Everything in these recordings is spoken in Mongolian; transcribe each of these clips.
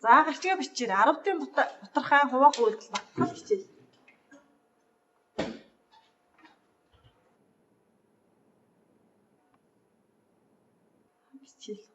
За гарчгаа бичээрэй. 10-ын бутархай хуваах үйлдэл баталгал хичээл. Хичээл.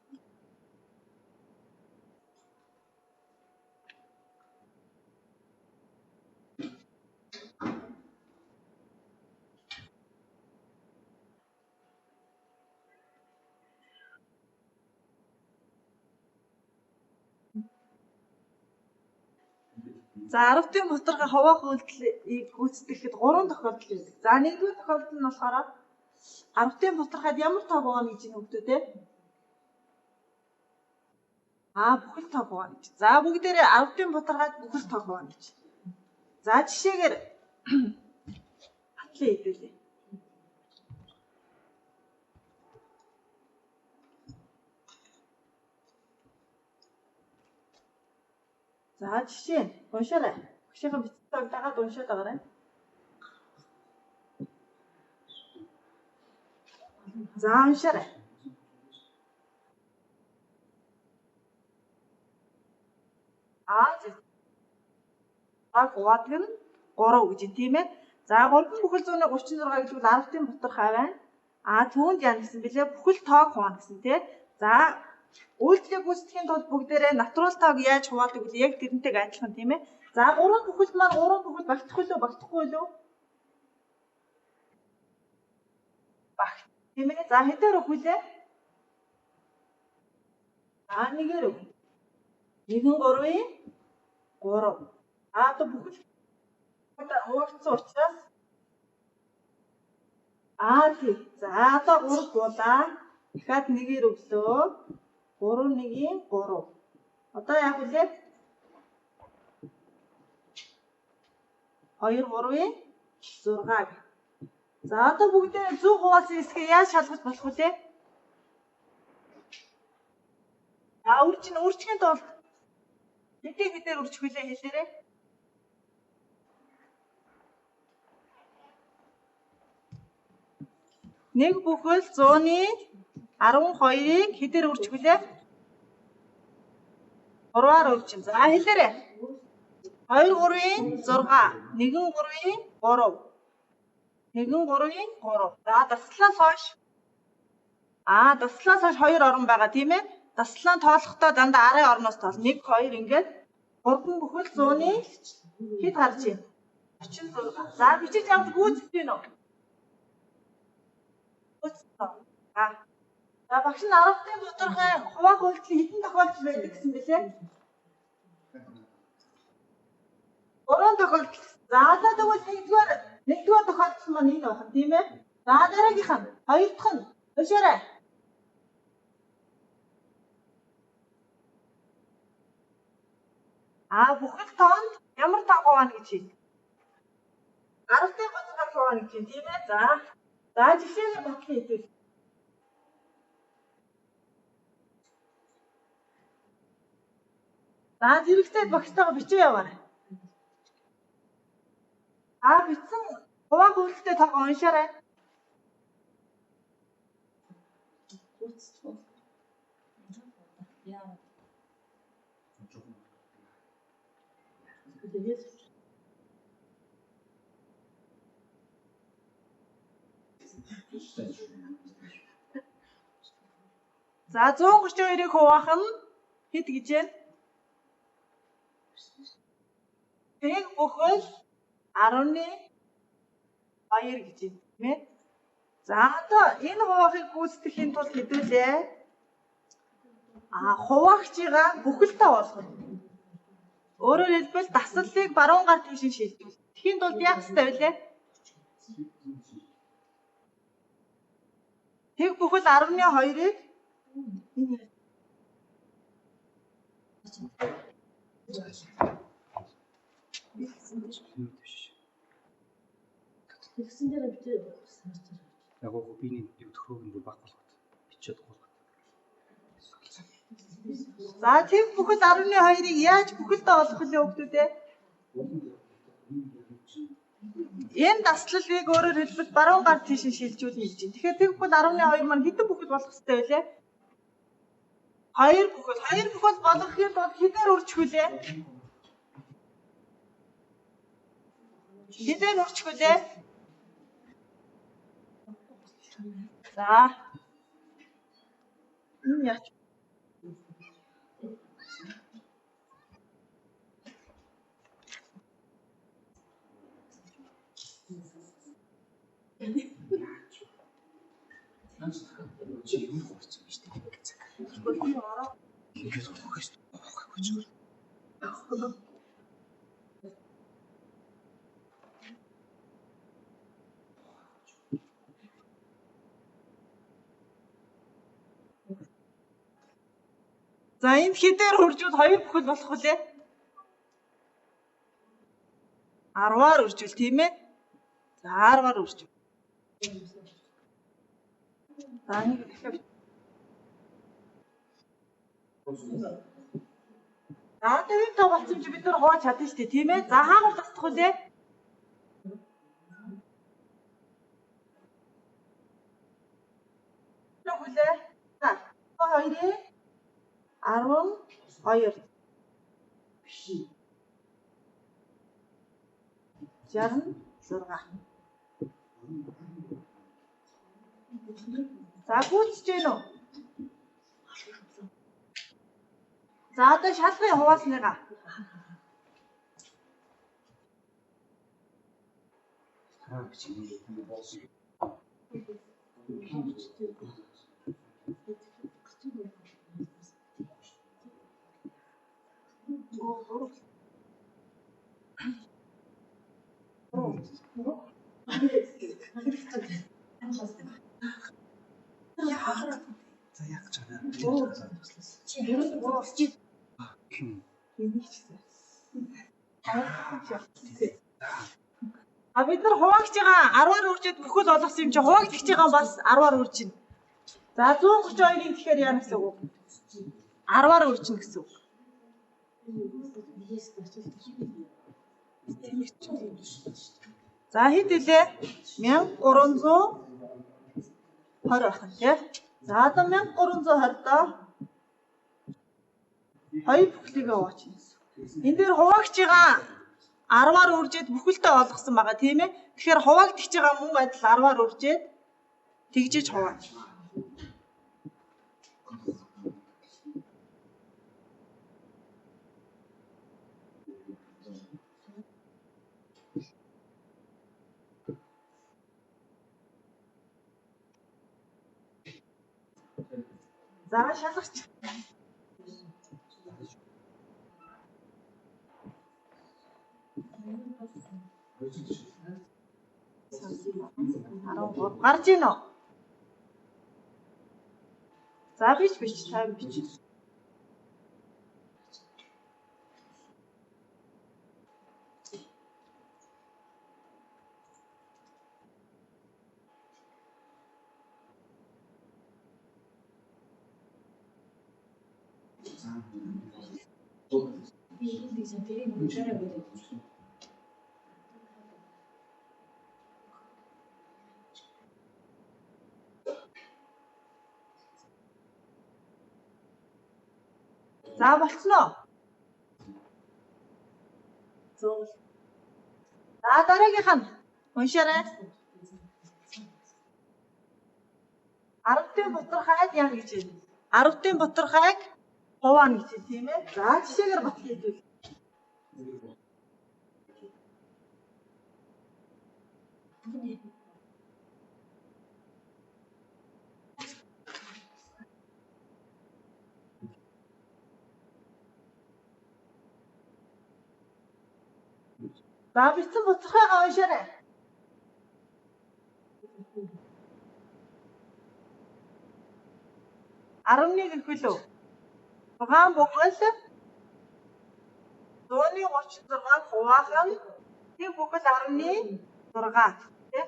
За 10-ын бутархай хуваах үйлдэлийг гүйцэтгэхэд 3 тохиолдол байдаг. За нэгдүгээр тохиолдол нь болохоор 10-ын бутархайд ямар тоог байгаа гэж энэ хөвгтөө те? Бүхэл тоог байгаа гэж. За бүгдээрээ 10-ын бутархайд бүхэл тоог байгаа гэж. За жишээгээр батлын хэдүүлээ. За жишээ уншаарай. Багшийн бичсэн дагаад уншаад байгаарай. За уншаарай. Гуадаг нь 3 гэж тийм ээ. За 3 бүхэл 136 гэдэг нь 10-ын бутархай байна. Түүнд яа гэсэн бэлээ бүхэл тоог хуваана гэсэн тий. За үйлдэлийг гүйцэтгэхийн тулд бүгдээрээ натурал тоог яаж хуваадаг вэ? Яг тэрнтэйг адилхан тийм ээ. За 3 бүхэл маань 3 бүхэл багтах үлээ багтахгүй үлээ? Багт. Тийм ээ. За хэдээр өгөх вүлээ? Нэгээр өг. 1-3-ийн 3. Одоо бүхэл хуваагдсан учраас тий. За одоо 3 буулаа. Дахиад нэгээр өглөө. 3-1-ийн 3. Одоо яах вүлээ? 2-3-ийн 6. За одоо бүгдээ зөв хуваасан хэсгээ яаж шалгаж болох вүлээ? Үржихийн тулд хэдээр үржих вүлээ хэлээрэй. Нэг бүхэл 100-ийн 12-ыг хэдээр үржих вүлээ? 3-аар үржин. За хэлээрэй. 2-3-ийн 6, 1-3-ийн 3. 1-3-ийн 3. За дасгалаас хойш. Дасгалаас хойш 2 орон байгаа тийм ээ. Дасгалаа тоолохдоо дандаа арын орноос тоол. 1, 2 ингээд 3 бүхэл 100-ийн хэд гарч ийн? 36. За бичиж авах гүйцэтгэв нөө. За багш нь 10-ын бутархай хуваах үйлдэл хэдэн тохиолдол байдаг гэсэн бэлээ? 3 тохиолдол. За одоо тэгвэл нэгдүгээр тохиолдол маань энэ байна тийм ээ. За дараагийнх нь хоёр дахь нь уншаарай. Бүхэл тоонд ямар тоог хуваана гэж байна? 10-ын бутархай хуваана гэж байна тийм ээ. За жишээгээр батлан хэдүүл. За зэрэгцээд багштайгаа бичиж яваарай. Бичсэн хуваах үйлдэлтэй тоог уншаарай. За 132-ыг хуваах нь хэд гэж байна? Тэг бүхэл 10-ны 2 гэж байна тийм ээ. За одоо энэ хуваахыг гүйцэтгэхийн тулд хэдүүлээ? Хуваагчигаа бүхэлдээ болгоно. Өөрөөр хэлбэл дасгалыг баруун гар тийш шилжүүл. Тэхийн тулд яах ёстой вэ? Тэг бүхэл 10-ны 2-ыг Тэгсэн дээр битээ яг биений төхрөөг нь баг болгоод бичээд болгоод. За тэг бүхэл 10-ны 2-ыг яаж бүхэлдээ олох вэ хүүхдүүд ээ? Энэ дасгалыг өөрөөр хэлбэл баруун гар тийш шилжүүлнэ гэж байна. Тэгэхээр тэг бүхэл 10-ны 2 маань хэдэн бүхэл болох ёстой вэ? Хоёр бүхэл болгохын тулд хэдээр үржих вүлээ? Хэдээр үржих вүлээ? За. Энэ яач? Чи юу хурцсан биш үү? Хөлний ороо. Ингээд хөөс авахгүй ч. За энд хэдээр хуржууд хоёр бүхэл болох үлээ? 10-аар үржүүл тийм ээ. За 10-аар үржүүл. За нэг дахиад. За тэгээд та болсон чи бид нар хувааж чадна шүү дээ тийм ээ. За хаагаар тасдах үлээ? Нэг үлээ. За 2-ийн 12. Биш. 66. За гүйцэж гэнэ үү? За одоо шалгын хуваасныгаа. За яг чанаа. Чи ерөөсөө болчих. Энийг ч гэсэн. А бид нар хуваагч байгаа 10-аар үржээд бүхэл олгосон юм чи хуваагдчих байгаа бас 10-аар үржинэ. За 132-ийн тэгэхээр яана гэсэн үг? 10-аар үржинэ гэсэн үг. За хэд үлээ? 1320 байх нь тий. За одоо 1320 доо 2 бүхлийг хуваачна. Энэ дээр хуваагч байгаа 10-аар үржээд бүхэлдээ олгосон байгаа тийм ээ. Тэгэхээр хуваагдчих байгаа мөн адил 10-аар үржээд тэгжиж хувааж. За шалгач. Гарч ийн үү? За биш 50 бич. За болцноо. За дараагийнх нь уншаарай. 10-ын бутархайд яана гэж байна. 10-ын бутархайг хуваана гэж байна тийм ээ. За жишээгээр батал хийвэл. За бичсэн бутархайгаа уншаарай. 11 гэхүлөө. 6 бүхэл 136 хуваахан тэг бүхэл 10-6 тийм.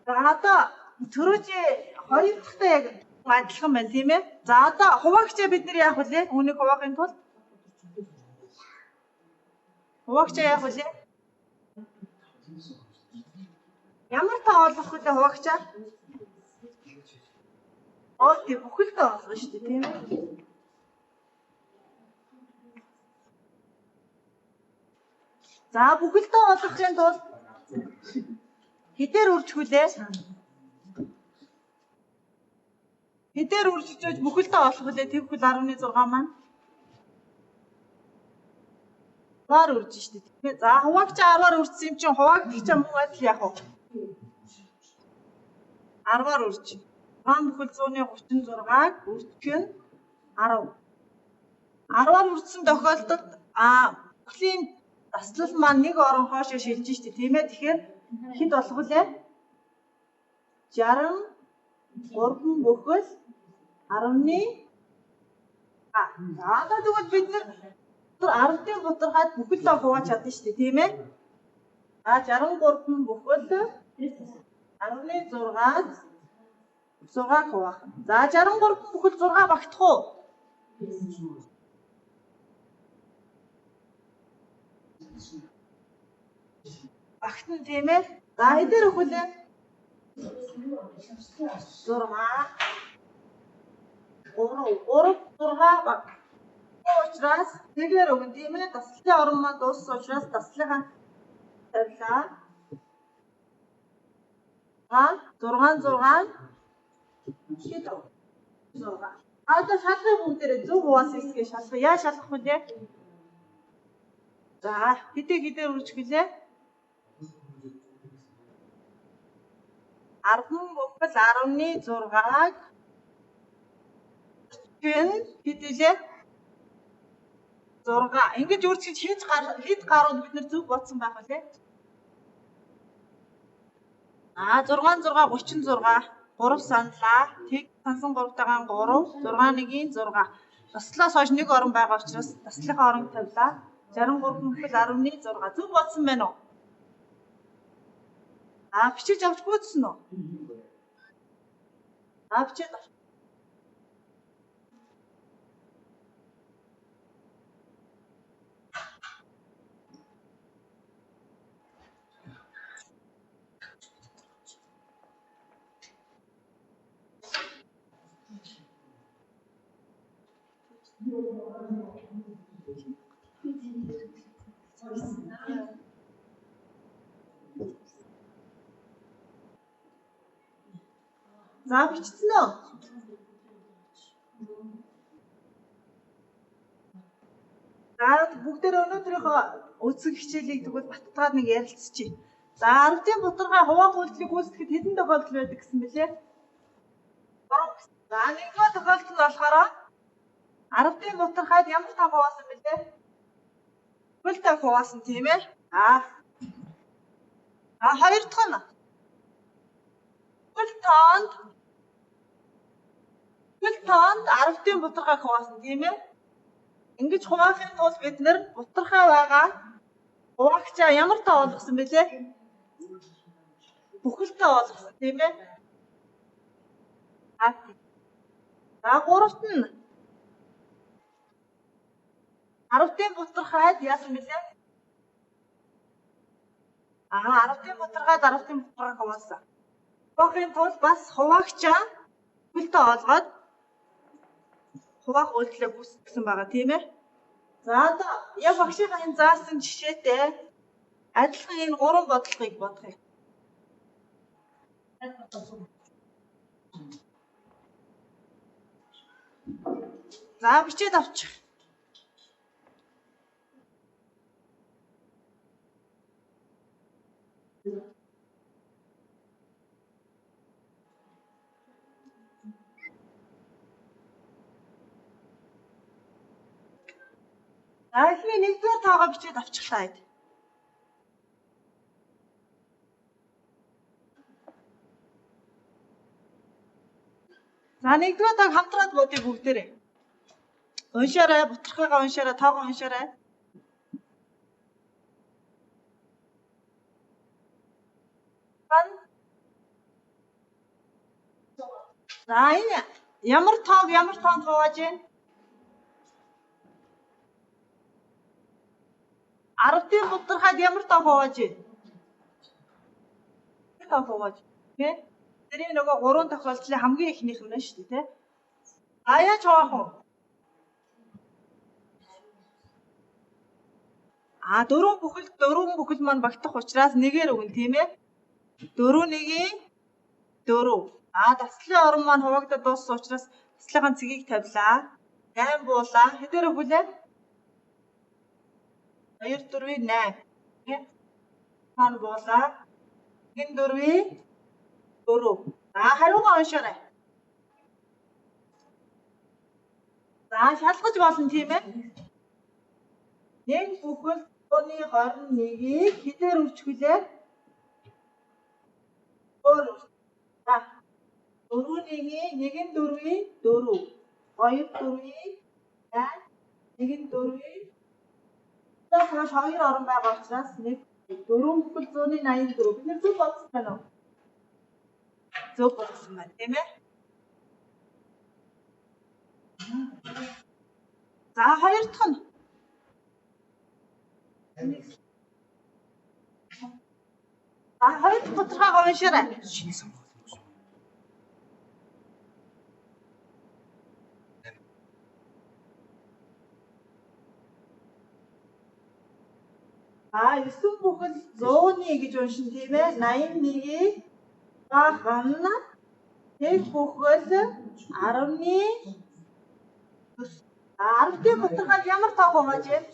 За одоо төрөж 2 дахьтаа яг адилхан байна тийм ээ. За одоо хуваагчаа бид нэр яах вүлээ? Үүнийг хуваахын тулд хуваагчаа яах вүлээ? Ямар тоо олох вүлээ хуваагчаа? Ол тийм бүхэлдээ олгоно шүү дээ тийм ээ. За бүхэлдээ олгохын тулд хэдээр үржихүлээ? Хэдээр үржиж бүхэлдээ олох үлээ тэгвэл 10.6 маань хуваар үрж штэ тийм ээ. За хуваагч 10-аар үржсэн юм чинь хуваагдчих юм уу адил яах вэ? 10-аар үрж. Маань бүхэл 136-г үржих нь 10. 10-аар үржсэн тохиолдолд бүхлийн таслал маань нэг орон хоошоо шилжиж штэ тийм ээ. Тэгэхээр хэд болох вүлээ? 63 бүхэл 10-ны за тэгвэл бид нэр 10-ын бутархайд бүхэлдээ хувааж чадна шүү дээ тийм ээ. 63 бүхэл 10-ны 6-г хуваах. За 63 бүхэл 6 багтах уу? Багтана тийм ээ. За хэдээр өгүүлээ? 6 3 баг. Учраас тэгээр өгөн тийм ээ. Таслалын орон маань дууссан учраас таслалынхаа тавилаа. 6 хэд вэ? 6. Одоо шалгах бүгдээрээ зөв хуваасан хэсгээ шалгах. Яа шалгах вэ? За хэдээр үржих гэлээ? 10 бүхэл 10-ны 6-г хэд вэ? 6. Ингэж үржиж хэд гарууд бид нэр зөв бодсон байх вэ? 6 36 3 саналаа. Тэг сансан 3-тайгаа 3 6-1-ийн 6. Таслаас хойш нэг орон байгаа учраас таслахын орон тавилаа. 63 бүхэл 10-ны 6. Зөв бодсон байна уу? Бичиж авч гүйцсэн үү? Бичээд авч. За бичсэн үү? За бүгдээр өнөөдрийнхөө үсэг хичээлийг тэгвэл баттгаад нэг ярилцчихъя. За 10-ын бутархай хуваах үйлдэлийг гүйцэтгэхэд хэдэн тохиолдол байдаг гэсэн бэлээ? 3. За нэгдүгээр тохиолдол нь болохоор 10-ын бутархайд ямар тав хуваасан бэлээ? Бүхэл тав хуваасан тийм ээ. Хоёр дахь нь бүхэл тоонд 10-ын бутархай хуваасан тийм ээ. Ингэж хуваахын тулд бид нэр бутархай байгаа хуваагчаа ямар тоо олгосон бэлээ? Бүхэлдээ олгосон тийм ээ. За гуравт нь 10-ын бутархайд яасан бэлээ? 10-ын бутархайд 10-ын бутархай хуваасан. Хуваахын тулд бас хуваагчаа бүхэлдээ олгоод хуваах үйлдэлээ гүйцэтгэсэн байгаа тийм ээ. За одоо яг багшийнхаа энэ заасан жишээтэй адилхан энэ 3 бодлогыг бодгоё. За бичээд авчих. Эхний нэгдүгээр тоогоо бичээд авчихлаа. За нэгдүгээр тоог хамтраад бодъё бүгдээрээ. Уншаарай, бутархайгаа уншаарай, тоогоо уншаарай. За энэ ямар тоонд хувааж байна? 10-ын бутархайд ямар тоо хувааж байна? Тоо хувааж. Тэ? Бидний нөгөө 3 тохиолдлын хамгийн ихнийх нь шүү дээ, тий. А яаж хуваах вэ? А дөрвөн бүхэл маань багтах учраас нэгээр өгнө, тийм ээ. 4-1-ийн 4. А таслын орон маань хуваагдаад дууссан учраас таслынхаа цэгийг тавилаа. 8 буулаа. Хэдээр өгүүлээ? 2-4-ийн 8. Тийм. Маань буулаа. 1-4-ийн 4. За хариугаа уншаарай. За шалгаж болно, тийм ээ. Нэг бүхэл 121-ийг хэдээр үржүүлээ? 4. За 4-1-ийн 1-4-ийн 4. 2-4-ийн 8. 1-4-ийн хойш 2 орон байгаа учраас 1 4 бүхэл 184. Бид нэр зөв бодсон байна уу? Зөв бодсон байна, тийм ээ. За хоёр дахь нь. За хоёр дахь тодорхойгоо уншаарай. Шинэ сонгох юм шиг. А 9 бүхэл 100-ны гэж уншин, тийм ээ. 81-ийг гахна. Тэг бүхэл 10-ны 10-ийн тодорхой ямар тоог байгаа ч юм?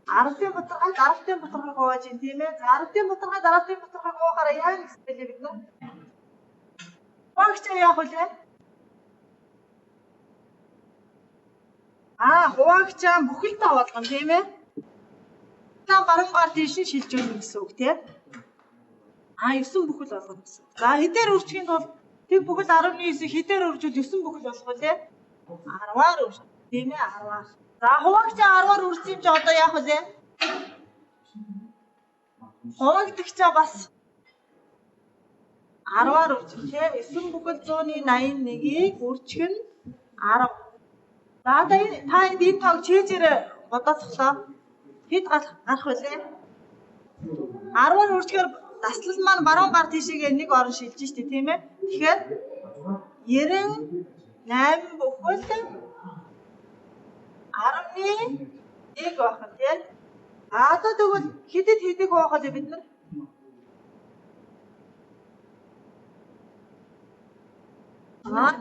10-ийн тодорхой 10-ийн тодорхой байгаа ч юм, тийм ээ. 10-ийн тодорхой 10-ийн тодорхой гоохаараа яа гэсэн бэлээ бид нөө? Багч яах вэ? Хуваагчаа бүхэлдээ болгоно, тийм ээ. Та баруун гар тийш нь шилжүүлнэ гэсэн үг, тийм. 9 бүхэл болгоно гэсэн. За хэдээр үржихийн тулд тэг бүхэл 19 хэдээр үржүүл 9 бүхэл болох вэ? 10-аар үрж, тийм ээ, 10-аар. За хуваагчаа 10-аар үржсэн юм чи одоо яах вэ? Хуваагдагчаа бас 10-аар үржих, тийм. 9 бүхэл 181-ийг үржих нь 10. За та энэ тоог чэйжээр бодоцглоо. Хэд гарах вэ? 10-аар үржихээр таслал маань баруун гар тийшээгээ нэг орон шилжиж штэ, тийм ээ. Тэгэхээр 98 бүхэл 10-ны 1 байх нь, тийм. Одоо тэгвэл хэдэд хэдийг хуваах вэ бид нар?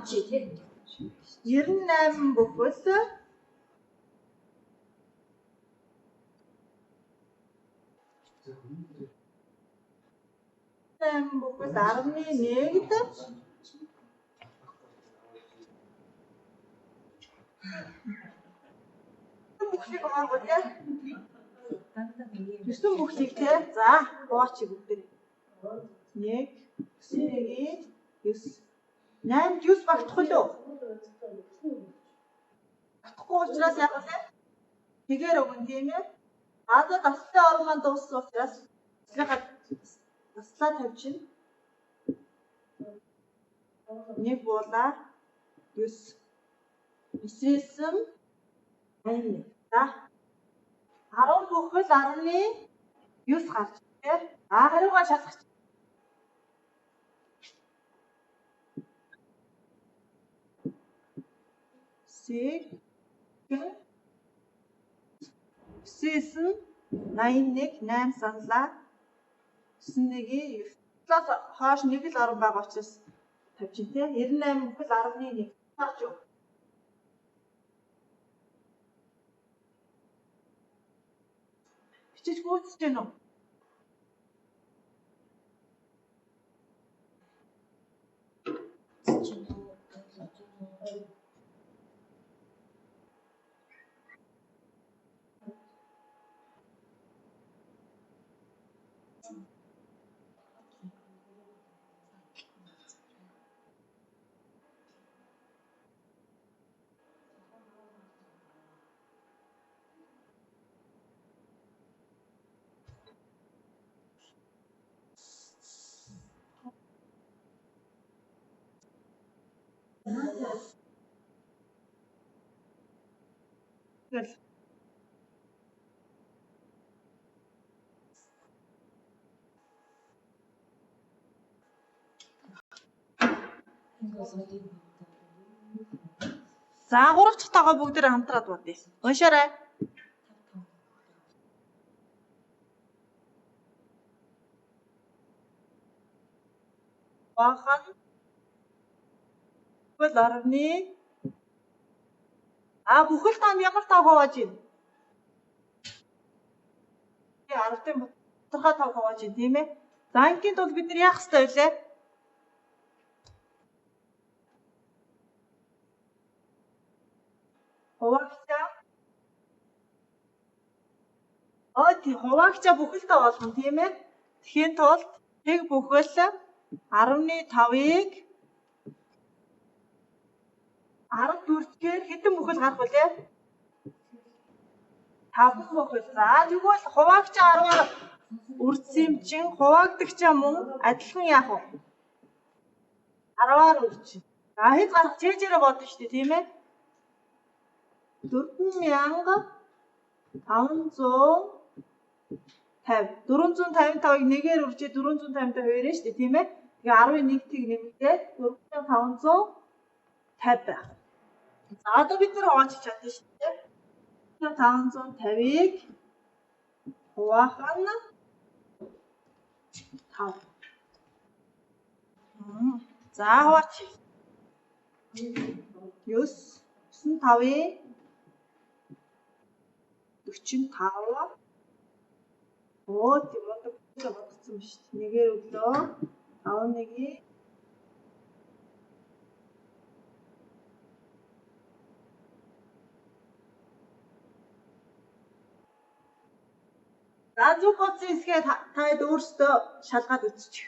Чи тийм. 98 бүхэл 8 бүхэл 10-ны 1-д бүхлийг хуваах үү? 9 бүхлийг тий. За, хуваач бүгдээ. 1 9-ийн 9 8 9 багтах уу? Багтахгүй учраас яах вэ? Тэгээр өгөн, тийм ээ. Одоо таслын орон маань дууссан учраас таслаа тавьчихна. 1 буулаа 9 9-ээс 8. За 10 бүхэл 10-ны 9 гарч тий. Хариугаа шалгах. Сэг 9-ээс 81 8 саналаа. 91-ийн 9-аас хойш нэг л орон байгаа учраас тавьчих тий. 98 бүхэл 10-ны 1 гарч юу? Бичиж гүйцэж гэнэ үү? Тэгэл За 3 дахь тоогоо бүгдээрээ хамтраад бодъё. Уншаарай. Бахан бүхэл орны бүхэл таанд ямар тав хувааж байна? 10-ын тодорхой тав хувааж байна тийм ээ. За ангийн тулд бид нар яах ёстой вэ? Хуваагчаа хуваагчаа бүхэл тав болгоно тийм ээ. Тэхийн тулд тэг бүхэл 15-ыг 14-гээр хэдэн бүхэл гарах вэ? 5 бүхэл. За тэгвэл хуваагчаа 10-аар үрдсэн юм чин хуваагдагчаа мөн адилхан яах вэ? 10-аар үрчин. За хэд гарах чэжээрээ бодно шүү дээ тийм ээ. 455-ыг нэгээр үржээ 452 шүү дээ тийм ээ. Тэгээ 11-ийг нэмэгдээд 4550 байх. За одоо бид нэр хувааж чадсан шүү дээ. 550-ыг хуваах нь 5. За хаваач. 95-ийн 45. Тийм одоо бодсон биш. Нэгээр өглөө 51-ийг За зүг бодсон хэсгээ таад өөрсдөө шалгаад үзчих.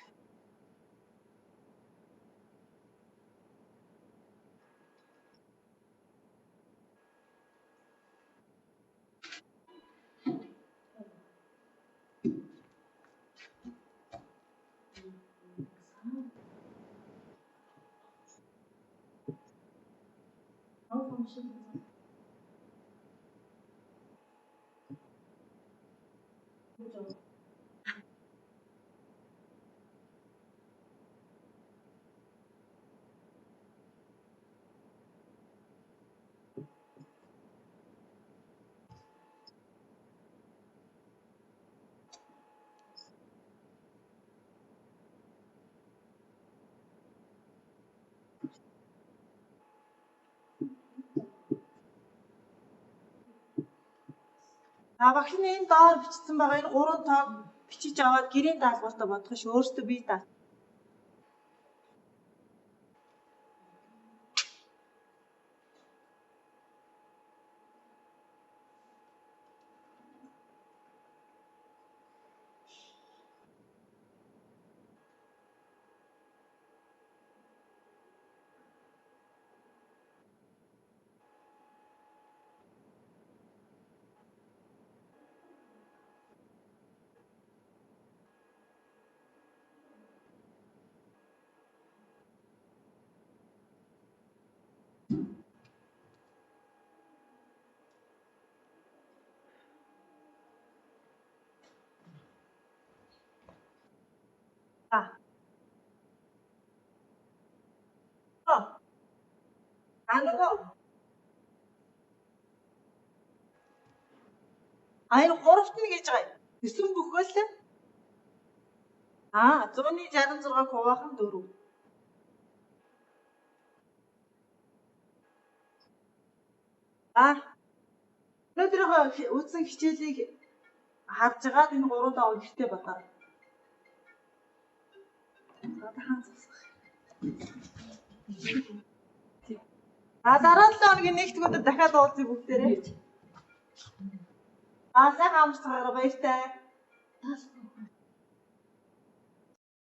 Багш нь энэ доор бичсэн байгаа энэ 3 тоог бичиж аваад гэрийн даалгавартаа бодох ш өөртөө бие даа. Энэ 3-т нь гэж байгаа юм. 9 бүхэл 166 хуваахан 4. Өнөөдрийнхөө үзсэн хичээлийг харж байгаа энэ 3 даа гэртээ бодоо. Дараа 7 хоногийн нэгд өдөр дахиад уулзъя бүгдээрээ. Сайхан амарцгаараа баяртай.